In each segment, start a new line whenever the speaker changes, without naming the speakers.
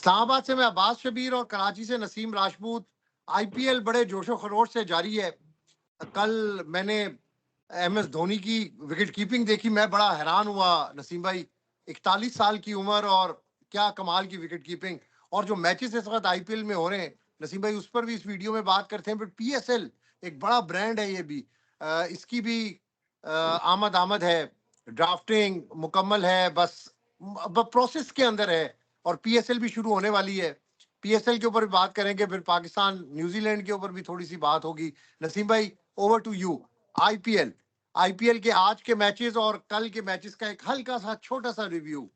इस्लामाबाद से मैं अब्बास शबीर और कराची से नसीम राजपूत। आईपीएल बड़े जोशो खरोश से जारी है। कल मैंने एम एस धोनी की विकेट कीपिंग देखी, मैं बड़ा हैरान हुआ नसीम भाई। 41 साल की उम्र और क्या कमाल की विकेट कीपिंग। और जो मैचेस इस वक्त आईपीएल में हो रहे हैं नसीम भाई, उस पर भी इस वीडियो में बात करते हैं। बट पीएसएल एक बड़ा ब्रांड है, ये भी इसकी भी आमद आमद है। ड्राफ्टिंग मुकम्मल है, बस प्रोसेस के अंदर है। और पीएसएल भी शुरू होने वाली है। पीएसएल के ऊपर भी बात करेंगे, फिर पाकिस्तान न्यूजीलैंड के ऊपर भी थोड़ी सी बात होगी। नसीम भाई, over to you. IPL IPL के आज के मैचेस और कल के मैचेस का एक हल्का सा छोटा सा रिव्यू।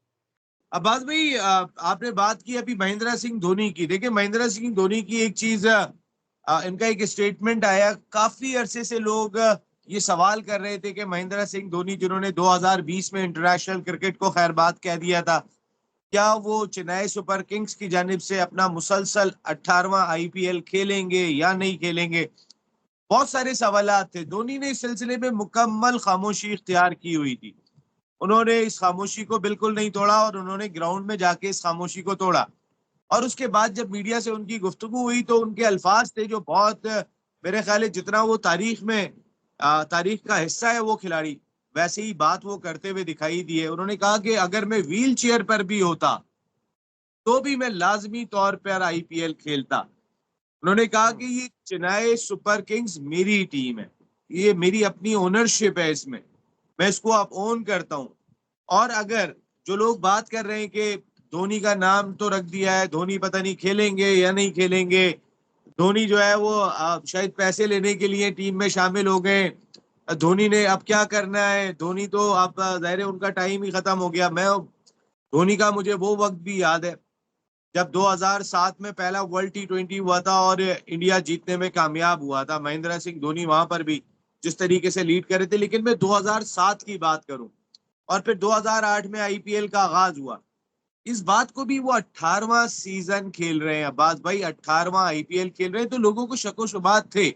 अब्बास भाई, आपने बात की अभी महेंद्र सिंह धोनी की। देखिए, महेंद्र सिंह धोनी की एक चीज, इनका एक स्टेटमेंट आया। काफी अरसे से लोग ये सवाल कर रहे थे कि महेंद्र सिंह धोनी, जिन्होंने 2020 में इंटरनेशनल क्रिकेट को खैरबाद कह दिया था, क्या वो चेन्नई सुपर किंग्स की जानिब से अपना मुसलसल 18वां आईपीएल खेलेंगे या नहीं खेलेंगे। बहुत सारे सवालात थे। धोनी ने इस सिलसिले में मुकम्मल खामोशी इख्तियार की हुई थी। उन्होंने इस खामोशी को बिल्कुल नहीं तोड़ा और उन्होंने ग्राउंड में जाके इस खामोशी को तोड़ा। और उसके बाद जब मीडिया से उनकी गुफ्तगू हुई तो उनके अल्फाज थे जो बहुत, मेरे ख्याल है जितना वो तारीख में तारीख का हिस्सा है वो खिलाड़ी, वैसे ही बात वो करते हुए दिखाई दिए। उन्होंने कहा कि अगर मैं व्हील चेयर पर भी होता तो भी मैं लाजमी तौर पर आईपीएल खेलता। उन्होंने कहा कि ये चेन्नई सुपर किंग्स मेरी टीम है, ये मेरी अपनी ओनरशिप है, इसमें मैं इसको अब ओन करता हूं। और अगर जो लोग बात कर रहे हैं कि धोनी का नाम तो रख दिया है, धोनी पता नहीं खेलेंगे या नहीं खेलेंगे, धोनी जो है वो शायद पैसे लेने के लिए टीम में शामिल हो गए, धोनी ने अब क्या करना है, धोनी तो अब ज़ाहिर है उनका टाइम ही खत्म हो गया। मैं धोनी का मुझे वो वक्त भी याद है जब 2007 में पहला वर्ल्ड T20 हुआ था और इंडिया जीतने में कामयाब हुआ था। महेंद्र सिंह धोनी वहां पर भी जिस तरीके से लीड कर रहे थे। लेकिन मैं 2007 की बात करूं और फिर 2008 में आईपीएल का आगाज हुआ, इस बात को भी वो 18वां सीजन खेल रहे हैं। अब्बास भाई, 18वां आईपीएल खेल रहे हैं, तो लोगों को शक व शुबात थे।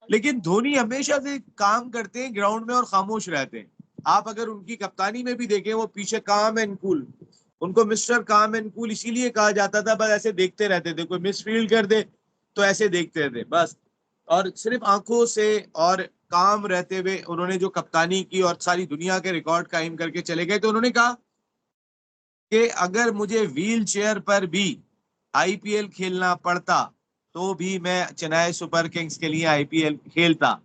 लेकिन धोनी हमेशा से काम करते हैं ग्राउंड में और खामोश रहते हैं। आप अगर उनकी कप्तानी में भी देखें, वो पीछे काम एंड कूल, उनको मिस्टर काम एंड कूल इसीलिए कहा जाता था। बस ऐसे देखते रहते थे, कोई मिसफील्ड कर दे तो ऐसे देखते थे बस। और सिर्फ आंखों से और काम रहते हुए उन्होंने जो कप्तानी की और सारी दुनिया के रिकॉर्ड कायम करके चले गए। तो उन्होंने कहा कि अगर मुझे व्हील चेयर पर भी आईपीएल खेलना पड़ता तो भी मैं चेन्नई सुपर किंग्स के लिए आईपीएल खेलता।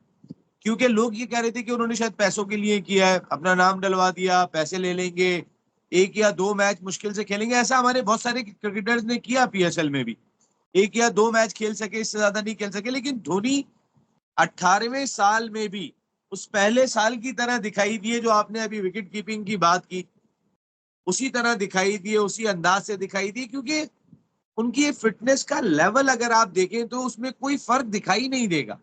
क्योंकि लोग ये कह रहे थे कि उन्होंने शायद पैसों के लिए किया है, अपना नाम डलवा दिया, पैसे ले लेंगे, एक या दो मैच मुश्किल से खेलेंगे। ऐसा हमारे बहुत सारे क्रिकेटर्स ने किया पीएसएल में भी, एक या दो मैच खेल सके, इससे ज्यादा नहीं खेल सके। लेकिन धोनी 18वें साल में भी उस पहले साल की तरह दिखाई दिए। जो आपने अभी विकेट कीपिंग की बात की, उसी तरह दिखाई दिए, उसी अंदाज से दिखाई दिए। क्योंकि उनकी फिटनेस का लेवल अगर आप देखें तो उसमें कोई फर्क दिखाई नहीं देगा।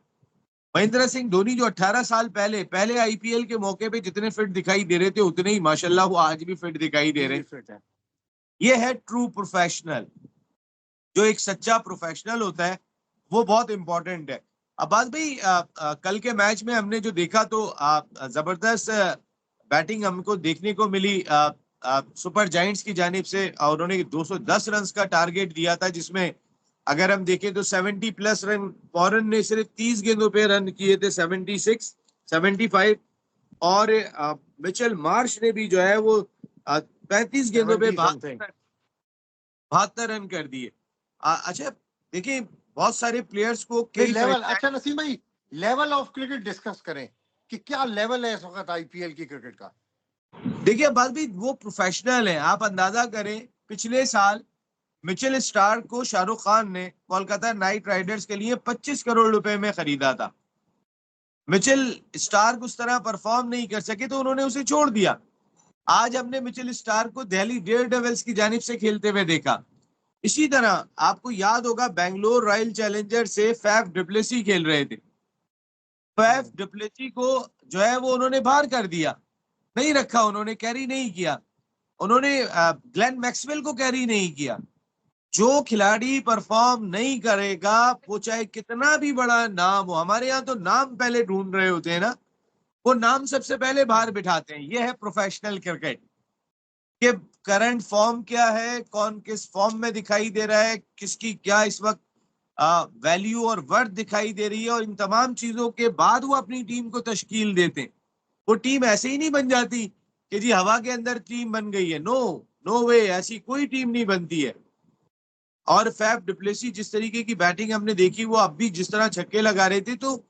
महेंद्र सिंह धोनी जो 18 साल पहले पहले आईपीएल के मौके पे जितने फिट दिखाई दे रहे थे, उतने ही माशाल्लाह वो आज भी फिट दिखाई दे रहे हैं। ये है ट्रू प्रोफेशनल। जो एक सच्चा प्रोफेशनल होता है वो बहुत इंपॉर्टेंट है। अब्बास भाई, कल के मैच में हमने जो देखा तो जबरदस्त बैटिंग हमको देखने को मिली सुपर जायंट्स की जानिब से। उन्होंने 210 रन का टारगेट दिया था, जिसमें अगर हम देखें तो 70 प्लस रन फॉरन ने सिर्फ 30 गेंदों पे रन किए थे, 76 75। और मिचेल मार्श ने भी जो है वो 35 गेंदों पे 72 रन कर दिए। अच्छा, देखिए बहुत सारे प्लेयर्स को कई
लेवल, अच्छा नसीम भाई, लेवल ऑफ क्रिकेट डिस्कस करें कि क्या लेवल है इस वक्त आईपीएल की क्रिकेट का।
देखिए बात भी, वो प्रोफेशनल है। आप अंदाजा करें, पिछले साल मिचेल स्टार्क को शाहरुख खान ने कोलकाता नाइट राइडर्स के लिए 25 करोड़ रुपए में खरीदा था। मिचेल स्टार्क उस तरह परफॉर्म नहीं कर सके तो उन्होंने उसे छोड़ दिया। आज हमने मिचेल स्टार्क को दिल्ली डेयर डेविल्स की जानिब से खेलते हुए देखा। इसी तरह आपको याद होगा, बेंगलोर रॉयल चैलेंजर से फैफ डुप्लेसी खेल रहे थे। फैफ डुप्लेसी को जो है वो उन्होंने बाहर कर दिया, नहीं रखा, उन्होंने कैरी नहीं किया। उन्होंने ग्लेन मैक्सवेल को कैरी नहीं किया। जो खिलाड़ी परफॉर्म नहीं करेगा, वो चाहे कितना भी बड़ा नाम हो, हमारे यहाँ तो नाम पहले ढूंढ रहे होते हैं ना, वो नाम सबसे पहले बाहर बिठाते हैं। ये है प्रोफेशनल क्रिकेट। कि करंट फॉर्म क्या है, कौन किस फॉर्म में दिखाई दे रहा है, किसकी क्या इस वक्त वैल्यू और वर्थ दिखाई दे रही है, और इन तमाम चीजों के बाद वो अपनी टीम को तश्कील देते हैं। वो टीम ऐसे ही नहीं बन जाती कि जी हवा के अंदर टीम बन गई है। नो, नो वे, ऐसी कोई टीम नहीं बनती है। और फैफ डुप्लेसी जिस तरीके की बैटिंग हमने देखी, वो अब भी जिस तरह छक्के लगा रहे थे, तो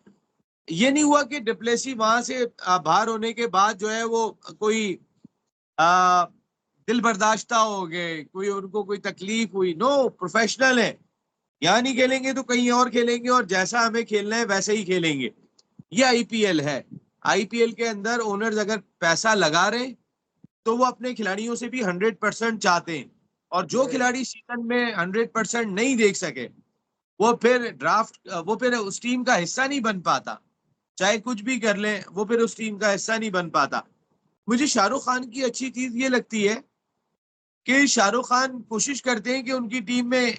ये नहीं हुआ कि डुप्लेसी वहां से बाहर होने के बाद जो है वो कोई आ, दिल बर्दाश्ता हो गए, कोई उनको कोई तकलीफ हुई। नो, प्रोफेशनल है, यहाँ नहीं खेलेंगे तो कहीं और खेलेंगे, और जैसा हमें खेलना है वैसे ही खेलेंगे। ये आईपीएल है। आईपीएल के अंदर ओनर्स अगर पैसा लगा रहे तो वो अपने खिलाड़ियों से भी 100% चाहते हैं, और जो खिलाड़ी सीजन में 100% नहीं देख सके, वो फिर उस टीम का हिस्सा नहीं बन पाता। चाहे कुछ भी कर ले, वो फिर उस टीम का हिस्सा नहीं बन पाता। मुझे शाहरुख खान की अच्छी चीज ये लगती है कि शाहरुख खान कोशिश करते हैं कि उनकी टीम में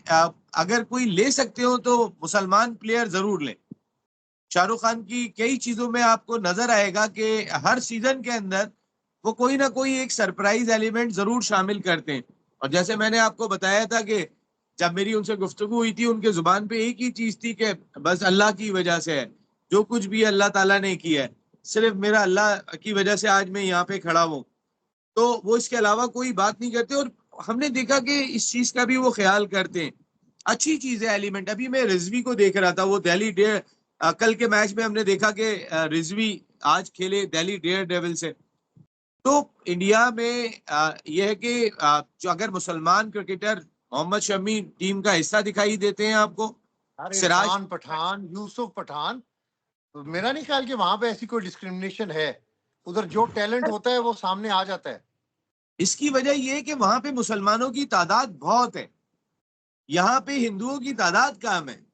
अगर कोई ले सकते हो तो मुसलमान प्लेयर जरूर लें। शाहरुख खान की कई चीजों में आपको नजर आएगा कि हर सीजन के अंदर वो कोई ना कोई एक सरप्राइज एलिमेंट जरूर शामिल करते हैं। और जैसे मैंने आपको बताया था कि जब मेरी उनसे गुफ्तगू हुई थी, उनके जुबान पे एक ही चीज थी कि बस अल्लाह की वजह से है, जो कुछ भी अल्लाह ताला ने किया है, सिर्फ मेरा अल्लाह की वजह से आज मैं यहाँ पे खड़ा हूँ। तो वो इसके अलावा कोई बात नहीं करते, और हमने देखा कि इस चीज का भी वो ख्याल करते हैं। अच्छी चीज है एलिमेंट। अभी मैं रिजवी को देख रहा था, वो दिल्ली डेयर कल के मैच में हमने देखा कि रिजवी आज खेले दिल्ली डेयर डेविल से। तो इंडिया में यह है कि जो अगर मुसलमान क्रिकेटर मोहम्मद शमी टीम का हिस्सा दिखाई देते हैं आपको,
अरे
सिराज,
इरफान पठान, यूसुफ पठान, तो मेरा नहीं ख्याल कि वहां पे ऐसी कोई डिस्क्रिमिनेशन है। उधर जो टैलेंट होता है वो सामने आ जाता है।
इसकी वजह यह है कि वहां पे मुसलमानों की तादाद बहुत है, यहाँ पे हिंदुओं की तादाद कम है।
सर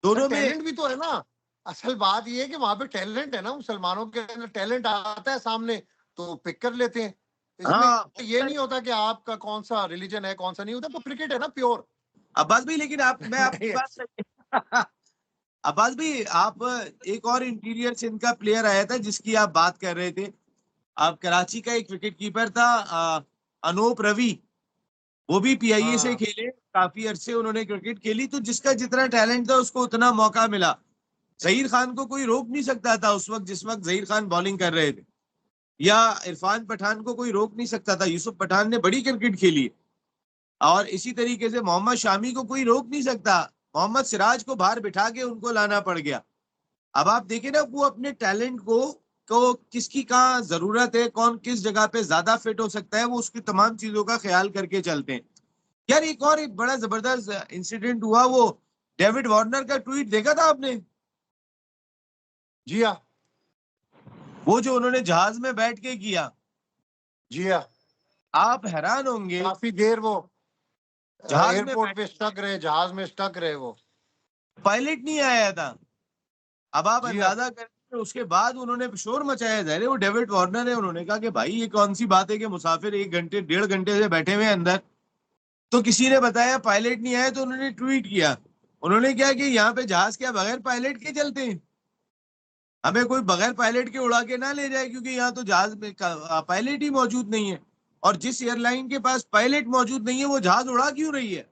दोनों में।
टैलेंट भी तो है ना। असल बात ये है कि वहां पे टैलेंट है ना, मुसलमानों के अंदर टैलेंट आता है सामने तो पिक कर लेते हैं। इसमें
हाँ,
ये नहीं होता कि आपका कौन सा रिलीजन है कौन सा नहीं होता, तो क्रिकेट है ना प्योर।
अब्बास भाई, लेकिन मैं आपकी बात सही अब्बास भाई, आप एक और इंटीरियर सिंध का प्लेयर आया था जिसकी आप बात कर रहे थे। आप कराची का एक विकेट कीपर था, अनूप रवि, वो भी पीआईए से
हाँ,
खेले, काफी अरसे उन्होंने क्रिकेट खेली, तो जिसका जितना टैलेंट था उसको उतना मौका मिला। जहीर खान को कोई रोक नहीं सकता था उस वक्त, जिस वक्त जहीर खान बॉलिंग कर रहे थे, या इरफान पठान को कोई रोक नहीं सकता था। यूसुफ पठान ने बड़ी क्रिकेट खेली, और इसी तरीके से मोहम्मद शामी को कोई रोक नहीं सकता। मोहम्मद सिराज को बाहर बिठा के उनको लाना पड़ गया। अब आप देखें ना, वो अपने टैलेंट को किसकी कहाँ जरूरत है, कौन किस जगह पे ज्यादा फिट हो सकता है, वो उसकी तमाम चीजों का ख्याल करके चलते हैं। यार एक और एक बड़ा जबरदस्त इंसिडेंट हुआ, वो डेविड वार्नर का ट्वीट देखा था आपने?
जी हाँ,
वो जो उन्होंने जहाज में बैठ के किया,
जी हाँ।
आप हैरान होंगे।
काफी देर वो
जहाज में
एयरपोर्ट
बैठ,
पे स्टक रहे, जहाज में स्टक रहे वो।
पायलट नहीं आया था। अब आप
जी हाँ।
अंदाजा करें, उसके बाद उन्होंने शोर मचाया। जाए वो डेविड वार्नर है, उन्होंने कहा कि भाई ये कौन सी बात है कि मुसाफिर 1 घंटे 1.5 घंटे से बैठे हुए हैं अंदर। तो किसी ने बताया पायलट नहीं आया, तो उन्होंने ट्वीट किया। उन्होंने क्या कि यहाँ पे जहाज क्या बगैर पायलट के चलते हैं? हमें कोई बगैर पायलट के उड़ा के ना ले जाए, क्योंकि यहाँ तो जहाज में पायलट ही मौजूद नहीं है। और जिस एयरलाइन के पास पायलट मौजूद नहीं है, वो जहाज उड़ा क्यों रही है?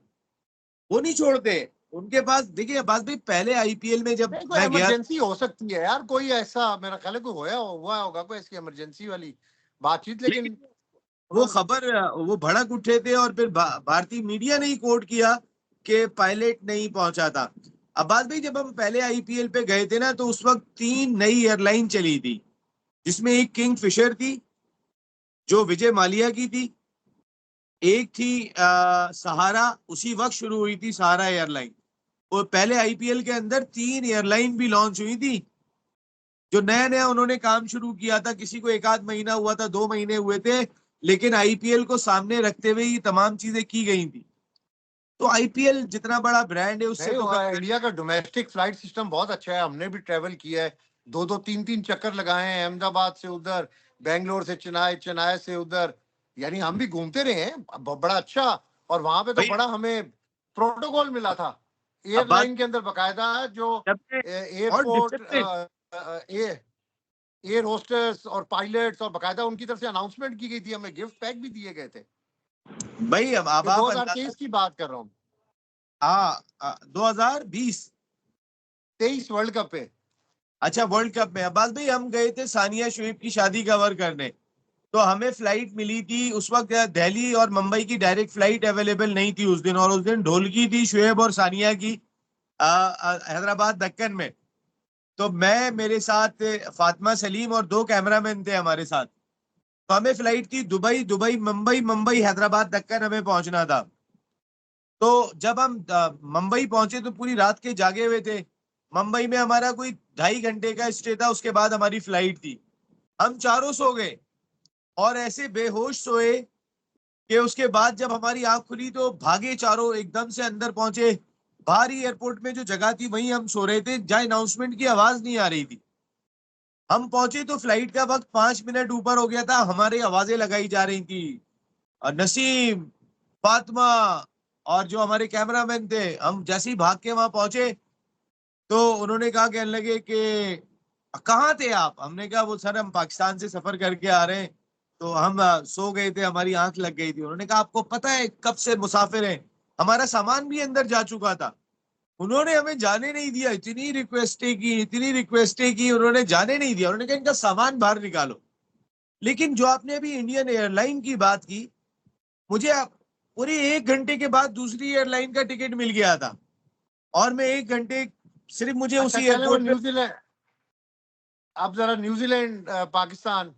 वो नहीं छोड़ते उनके पास। देखिए अब्बास भाई, पहले आईपीएल में जब
नहीं, कोई
मैं गया,
इमरजेंसी हो सकती है यार, कोई ऐसा मेरा ख्याल है कोई हुआ होगा कोई ऐसी इमरजेंसी वाली बातचीत,
लेकिन
लेकिन
वो
उन्होंने।
खबर, वो भड़क उठे थे, और फिर भारतीय मीडिया ने ही कोट किया कि पायलट नहीं पहुंचा था। अब्बास भाई, जब हम पहले आईपीएल पे गए थे ना, तो उस वक्त 3 नई एयरलाइन चली थी, जिसमें एक किंग फिशर थी जो विजय मालिया की थी, एक थी सहारा, उसी वक्त शुरू हुई थी सहारा एयरलाइन। और पहले आईपीएल के अंदर 3 एयरलाइन भी लॉन्च हुई थी। जो नया नया उन्होंने काम शुरू किया था, किसी को 1 आध महीना हुआ था, 2 महीने हुए थे, लेकिन आईपीएल को सामने रखते हुए ये तमाम चीजें की गई थी। तो आईपीएल जितना बड़ा ब्रांड है, उससे
नहीं
तो
हुआ
कम
है।
नहीं।
इंडिया का डोमेस्टिक फ्लाइट सिस्टम बहुत अच्छा है, हमने भी ट्रेवल किया है। दो दो तीन तीन चक्कर लगाए हैं, अहमदाबाद से उधर, बेंगलोर से चेन्नई, चेन्नई से उधर। यानी हम भी घूमते रहे हैं, बड़ा अच्छा। और वहां पे तो
भाई
बड़ा हमें प्रोटोकॉल मिला था
अब बात,
एयरलाइन के अंदर बकायदा, जो
जब से और
एयरपोर्ट
डिसिप्लिन,
एयर होस्टेस और पायलट्स, और बकायदा उनकी तरफ से अनाउंसमेंट की गई थी, हमें गिफ्ट पैक भी दिए गए थे।
भाई अब आप
2023 की बात कर रहा हूँ,
2020
23 वर्ल्ड कप पे।
अच्छा वर्ल्ड कप में अब्बास भाई हम गए थे सानिया शुएब की शादी कवर करने, तो हमें फ्लाइट मिली थी उस वक्त, दिल्ली और मुंबई की डायरेक्ट फ्लाइट अवेलेबल नहीं थी उस दिन, और उस दिन ढोलकी थी शुएब और सानिया की हैदराबाद दक्कन में। तो मैं, मेरे साथ फातिमा सलीम और 2 कैमरामैन थे हमारे साथ। तो हमें फ्लाइट थी दुबई, दुबई मुंबई, मुंबई हैदराबाद दक्कन हमें पहुंचना था। तो जब हम मुंबई पहुंचे तो पूरी रात के जागे हुए थे। मुंबई में हमारा कोई 2.5 घंटे का स्टे था, उसके बाद हमारी फ्लाइट थी। हम चारों सो गए और ऐसे बेहोश सोए कि उसके बाद जब हमारी आंख खुली तो भागे चारों, एकदम से अंदर पहुंचे। बाहर ही एयरपोर्ट में जो जगह थी वहीं हम सो रहे थे, जहां अनाउंसमेंट की आवाज नहीं आ रही थी। हम पहुंचे तो फ्लाइट का वक्त 5 मिनट ऊपर हो गया था, हमारी आवाजें लगाई जा रही थी, और नसीम, फातिमा और जो हमारे कैमरामैन थे, हम जैसे ही भाग के वहां पहुंचे तो उन्होंने कहा, कहने लगे कि कहाँ थे आप? हमने कहा वो सर हम पाकिस्तान से सफर करके आ रहे हैं, तो हम सो गए थे, हमारी आंख लग गई थी। उन्होंने कहा आपको पता है कब से मुसाफिर हैं, हमारा सामान भी अंदर जा चुका था। उन्होंने हमें जाने नहीं दिया, इतनी रिक्वेस्टें की, इतनी रिक्वेस्टें की, उन्होंने जाने नहीं दिया। उन्होंने कहा इनका सामान बाहर निकालो। लेकिन जो आपने अभी इंडियन एयरलाइन की बात की, मुझे पूरे 1 घंटे के बाद दूसरी एयरलाइन का टिकट मिल गया था, और मैं 1 घंटे सिर्फ मुझे
अच्छा
उसी
चले, वो
एयरपोर्ट पे।
न्यूजीलैंड, आप जरा न्यूजीलैंड पाकिस्तान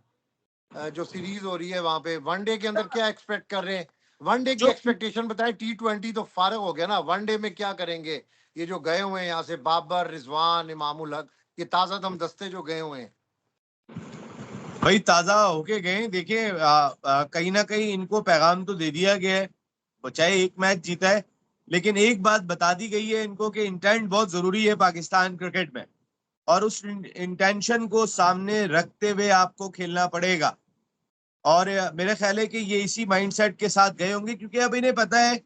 जो सीरीज हो रही है वहां पे, वनडे के अंदर क्या एक्सपेक्ट कर रहे हैं? वनडे की
जो
एक्सपेक्टेशन बताएं। T20 तो फारग हो गया ना, वनडे में क्या करेंगे? ये जो गए हुए हैं यहाँ से, बाबर, रिजवान, इमामुल हक, ये ताजा दम दस्ते जो गए हुए हैं।
भाई ताजा होके गए, देखिए कहीं ना कहीं इनको पैगाम तो दे दिया गया है, वो चाहे एक मैच जीता है, लेकिन एक बात बता दी गई है इनको कि इंटेंट बहुत जरूरी है पाकिस्तान क्रिकेट में, और उस इंटेंशन को सामने रखते हुए आपको खेलना पड़ेगा। और मेरा ख्याल है कि ये इसी माइंडसेट के साथ गए होंगे, क्योंकि अब इन्हें पता है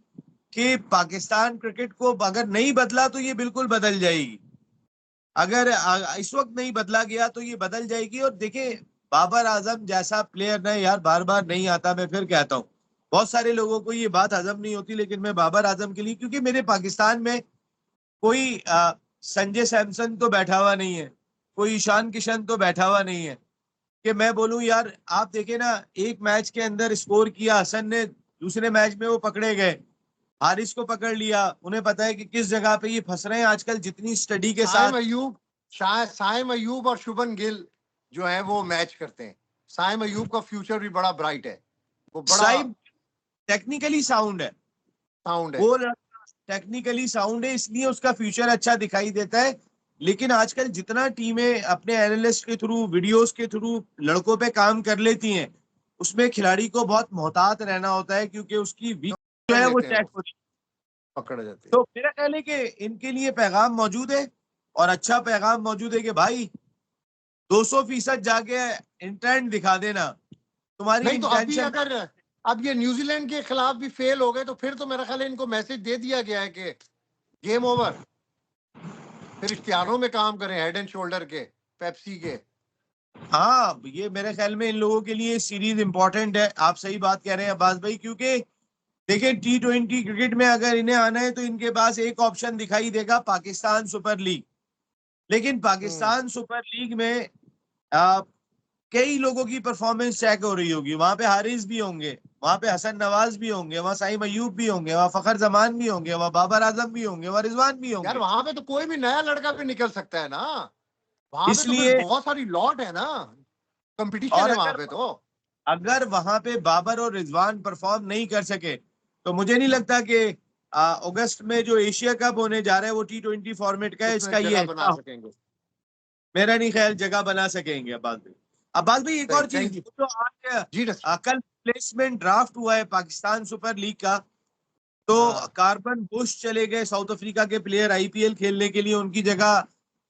कि पाकिस्तान क्रिकेट को अगर नहीं बदला तो ये बिल्कुल बदल जाएगी। अगर इस वक्त नहीं बदला गया तो ये बदल जाएगी। और देखिए, बाबर आजम जैसा प्लेयर ना यार बार बार नहीं आता, मैं फिर कहता हूँ। बहुत सारे लोगों को ये बात हजम नहीं होती, लेकिन मैं बाबर आजम के लिए, क्योंकि मेरे पाकिस्तान में कोई संजय सैमसन तो बैठा हुआ नहीं है, कोई ईशान किशन तो बैठा हुआ नहीं है कि मैं बोलूं यार आप देखे ना, एक मैच के अंदर स्कोर किया हसन ने, दूसरे मैच में वो पकड़े गए, हारिस को पकड़ लिया। उन्हें पता है कि किस जगह पे ये फंस रहे हैं आजकल, जितनी स्टडी के साथ।
साइम अयूब, शायद साइम अयूब और शुभन गिल जो है वो मैच करते हैं। साइम अयूब का फ्यूचर भी बड़ा ब्राइट है, वो बड़ा
साइब टेक्निकली साउंड है,
साउंड है।
वो टेक्निकली साउंड है, इसलिए उसका फ्यूचर अच्छा दिखाई देता है। लेकिन आजकल जितना टीमें अपने एनालिस्ट के थ्रू, वीडियोस के थ्रू लड़कों पे काम कर लेती हैं, उसमें खिलाड़ी को बहुत मोहतात रहना होता है, क्योंकि उसकी वीक जो
पकड़
है वो
लेते हैं,
चेक
वो
होती
पकड़ जाते
है।
हैं।
तो मेरा ख्याल है कि इनके लिए पैगाम मौजूद है, और अच्छा पैगाम मौजूद है कि भाई 200% जाके इंटेंट दिखा देना, तुम्हारी
नहीं तो अभी
इंटेंशन।
अगर अब ये न्यूजीलैंड के खिलाफ भी फेल हो गए तो फिर तो मेरा ख्याल है इनको मैसेज दे दिया गया है कि गेम ओवर। फिर इश्तिहारों में काम करें, हेड एंड शोल्डर के, पेप्सी के।
हाँ, ये मेरे ख्याल में इन लोगों के लिए सीरीज इंपॉर्टेंट है। आप सही बात कह रहे हैं अब्बास भाई, क्योंकि देखिए T20 क्रिकेट में अगर इन्हें आना है तो इनके पास एक ऑप्शन दिखाई देगा, पाकिस्तान सुपर लीग। लेकिन
हम्म।
पाकिस्तान सुपर लीग में आ, कई लोगों की परफॉर्मेंस चेक हो रही होगी, वहां पे हारिस भी होंगे, वहां पे हसन नवाज भी होंगे, वहां साइम अयूब भी होंगे, वहां फखर जमान भी होंगे, वहां बाबर आजम भी होंगे, वहां रिजवान भी
यार
होंगे।
वहां पे तो कोई भी नया लड़का भी निकल सकता है ना, वहां पे तो फिर
इसलिए,
बहुत सारी लॉट है ना, कंपटीशन
और
है वहां
अगर
पे तो।
अगर वहां पे बाबर और रिजवान परफॉर्म नहीं कर सके तो मुझे नहीं लगता कि अगस्त में जो एशिया कप होने जा रहा है वो T20 फॉर्मेट का है,
उसमें
इसका ये
जगह
हिस्सा
बना
हो।
सकेंगे।
मेरा नहीं ख्याल जगह बना सकेंगे अब्बास भाई। अब्बास भाई एक और चीज,
थैंक यू।
जो आज
जी
कल प्लेसमेंट ड्राफ्ट हुआ है पाकिस्तान सुपर लीग का, तो
हाँ।
कार्बन बुश चले गए साउथ अफ्रीका के प्लेयर आईपीएल खेलने के लिए, उनकी जगह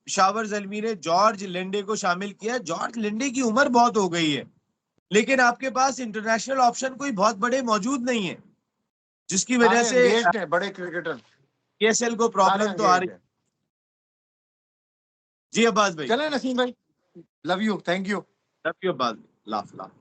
शावर जल्मी ने जॉर्ज लिंडे को शामिल किया। जॉर्ज लिंडे की उम्र बहुत हो गई है, लेकिन आपके पास इंटरनेशनल ऑप्शन कोई बहुत बड़े मौजूद नहीं है, जिसकी वजह
सारे
से
एंगेज्ड हैं, बड़े क्रिकेटर
केएसएल को
सारे
प्रॉब्लम तो आ रही।
एंगेज्ड हैं।
जी अब्बास भाई,
चले नसीम भाई, love you, thank you.
Love you Abbas भाई, लाफ लाफ।